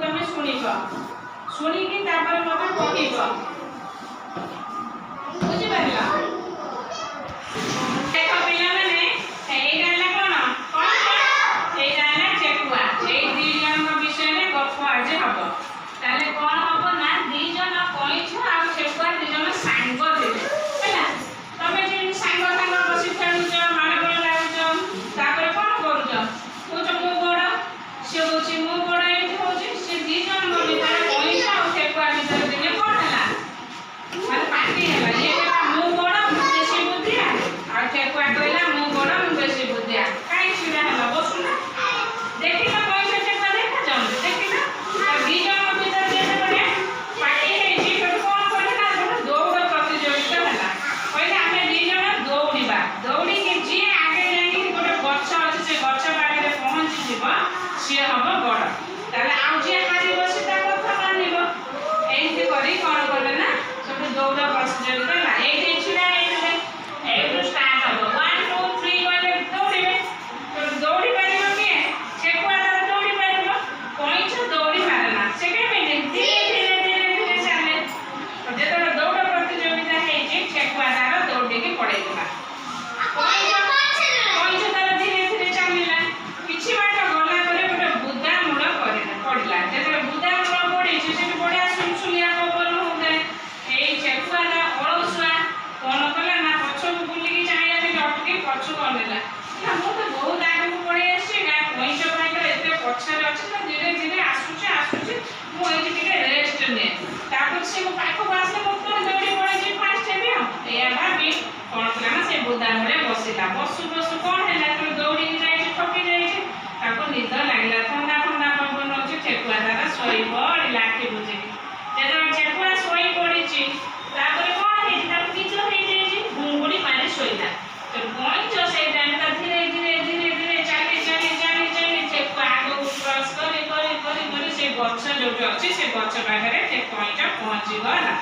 তুমি শুনিব শুনিকি তারপরে মতে কহিব বুঝি পারিলা দেখো পিলাମାନେ এইটা ହେଲା কোন এইটা ହେଲା ଠେକୁଆ এই ଦି ଜଣଙ୍କ ବିଷୟରେ ଗପ ଆଜି ହବ ତାହେଲେ কোন ହବ ନା ଦି ଜଣ କଇଁଛ ଆଉ ଠେକୁଆ ଦି ଜଣ ସାଙ୍ଗ ଥିଲେ ହେଲା ତମେ ଯେ ସାଙ୍ଗ ସାଙ୍ଗ ବସି ଖେଳୁଛ ମାଡ଼ଗୋଳ ଲାଗୁଛ ତାପରେ কোন କରୁଛ କହୁଛ ମୁଁ ବଡ଼ ସେ ହଉଛି ମୁଁ ବଡ଼ ଏମିତି ହଉଛି ସେ ଦି ଜଣଙ୍କ ଭିତରେ କଇଁଛ ଆଉ ଠେକୁଆ ଭିତରେ ଦିନେ କଣ ହେଲା ମାନେ ପାଟି ହେଲା ଇଏ କହିଲା ମୁଁ ବଡ଼ ମୁଁ ବେଶୀ ବୁଦ୍ଧିଆ ଆଉ ଠେକୁଆ କହିଲା ମୁଁ ବଡ଼ ମୁଁ ବେଶୀ ବୁଦ୍ଧିଆ କାହିଁ ଛିଡ଼ା ହେଲା ବସୁନା ଦେଖିଲ କଇଁଛ ଠେକୁଆ ଦେଖାଯାଉନି ଦେଖିଲ ଦି ଜଣଙ୍କ ଭିତରେ ଯେତେବେଳେ ପାଟି ହେଇଛି ସେଠୁ କଣ କଲେ ନା ଗୋଟେ ଦୌଡ଼ ପ୍ରତିଯୋଗିତା ହେଲା କହିଲେ ଆମେ ଦି ଜଣ ଦୌଡ଼ିବା ଦୌଡ଼ିକି ଯିଏ ଆଗେ ଯାଇକି ଗୋଟେ ଗଛ ଅଛି ସେ ଗଛ ପାଖରେ ପହଞ୍ଚିଯିବ ସିଏ ହବ ବଡ଼ ତାହେଲେ ଆଉ ଯିଏ ହାରିବ ସେ ତା କଥା ମାନିବ ଏମିତି କରି କଣ କଲେ ନା ସବୁ ଦୌଡ଼ ପ୍ରତିଯୋଗିତା ହେଲା ଏଇଠି ଛିଡ଼ା ହେଇଥିଲେ ଏଇଠୁ ଷ୍ଟାର୍ଟ ହବ 1 2 3 କହିଲେ ଦୌଡ଼ିବେ ଦୌଡ଼ି ପାରିବ କିଏ ଠେକୁଆ ତାର ଦୌଡ଼ି ପାରିବ କଇଁଛ ଦୌଡ଼ି ପାରେନା ସେ କେମିତି ଧୀରେ ଧୀରେ ଧୀରେ ଧୀରେ ଚାଲେ ଯେତେବେଳେ ଦୌଡ଼ ପ୍ରତିଯୋଗିତା ହେଇଛି ଠେକୁଆ ତାର ଦୌଡ଼ିକି ପଳେଇଥିଲା କଇଁଛ ତାର ଧୀରେ ଧୀରେ ଚାଲିଲା କିଛି ବାଟ ଗଲା ପରେ ଗୋଟେ ବୁଦା ମୂଳ ପଡ଼ିଲା ଯେତେବେଳେ ବୁଦା ମୂଳ ପଡ଼ିଛି ସେଠି ବଢ଼ିଆ ସୁଲସୁଲିଆ ପବନ ହଉଥାଏ ଏଇ ଠେକୁଆଟା ଅଳସୁଆ କଣ କଲା ନା ପଛକୁ ବୁଲିକି ଚାହିଁଲା ଅଟକି ପଛକୁ ଅନେଇଲା ନା ମୁଁ ତ ବହୁତ ଆଗକୁ ପଳେଇ ଆସିଛି କଇଁଛ ଭାଇଙ୍କର ଏତେ ପଛରେ ଅଛି ତ ଧୀରେ ଧୀରେ ଆସୁଛି ମୁଁ ଏଇଠି ଟିକେ ରେଷ୍ଟ ନିଏ ତାପରେ ସେ ମୋ ପାଖକୁ ଆସିଲେ ମୁଁ ପୁଣି ଦୌଡ଼ି ପଳେଇଛି ଫାଷ୍ଟ ହେବି ଆଉ ଏଇଆ ଭାବି କଣ କଲା ନା ସେ ବୁଦା ମୂଳେ ବସିଲା ବସୁ ବସୁ କଣ ହେଲା ଯେତେବେଳେ ଦୌଡ଼ିକି ଯାଇଛି ଥକି ଯାଇଛି ତାକୁ ନିଦ ଲାଗିଲା ଥଣ୍ଡା ଥଣ୍ଡା ପବନ ଅଛି ଠେକୁଆ ତାର ଶୋଇ ପଡ଼ିଲା ଆଖି ବୁଜିକି ଯେତେବେଳେ ଠେକୁଆ ଶୋଇ ପଡ଼ିଛି ତାପରେ କଣ ହେଇଛି ତାକୁ ନିଦ ହେଇଯାଇଛି ଘୁଙ୍ଗୁଡ଼ି ମାରି ଶୋଇଲା କଇଁଛ ସେଇ ଟାଇମ୍ଟା ଧୀରେ ଧୀରେ ଧୀରେ ଧୀରେ ଚାଲି ଚାଲି ଚାଲି ଚାଲି ଠେକୁଆ ଆଗକୁ କ୍ରସ୍ କରି କରି କରି କରି ସେ ଗଛ ଯୋଉଠି ଅଛି ସେ ଗଛ ପାଖରେ ସେ କଇଁଛ ପହଞ୍ଚିଗଲା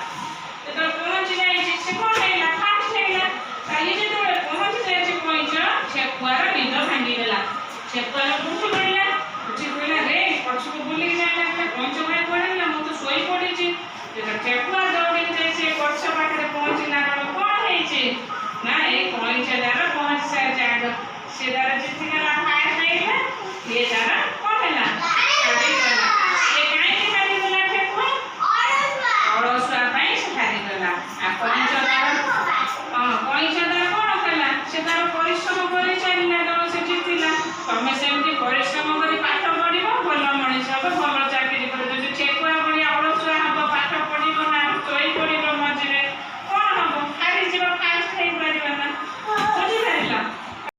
ଯେତେବେଳେ ପହଞ୍ଚି ଯାଇଛି ସେ କଣ ହେଇଲା ଫାଷ୍ଟ ହେଇଲା କାଲି ଯେତେବେଳେ ପହଞ୍ଚି ଯାଇଛି କଇଁଛ ଠେକୁଆର ନିଦ ଭାଙ୍ଗିଗଲା ଠେକୁଆର ଉଠି ପଡ଼ିଲା ରେ ପଛକୁ ବୁଲିକି ଯାଇନଥିଲା କଇଁଛ ଭାଇ କୁଆଡ଼େ ଗଲା ମୁଁ ତ ଶୋଇ ପଡ଼ିଛି ଯେତେବେଳେ ଠେକୁଆ ଦୌଡ଼ିକି ଯାଇ ସେ ଗଛ ପାଖରେ ପହଞ୍ଚିଲା କଣ ହେଇଛି ନା ଏଇ କଇଁଛ ତାର ପହଞ୍ଚି ସାରିଛି ଆଗ ସେ ତାର ଜିତିଗଲା ଫାଷ୍ଟ ହେଇଗଲା ଇଏ ତାର କଣ ହେଲା ହାରିଗଲା ସେ କାହିଁକି ହାରିଗଲା ଠେକୁଆ ଅଳସୁଆ ପାଇଁ ସେ ହାରିଗଲା ଆଉ କଇଁଛ ତାର କଣ କଲା ସେ ତାର ପରିଶ୍ରମ କରି ଚାଲିଲା ତେଣୁ ସେ ଜିତିଲା ତମେ ସେମିତି ପରିଶ୍ରମ କରି ପାଠ ପଢ଼ିବ ଭଲ ମଣିଷ ହେବ ଭଲ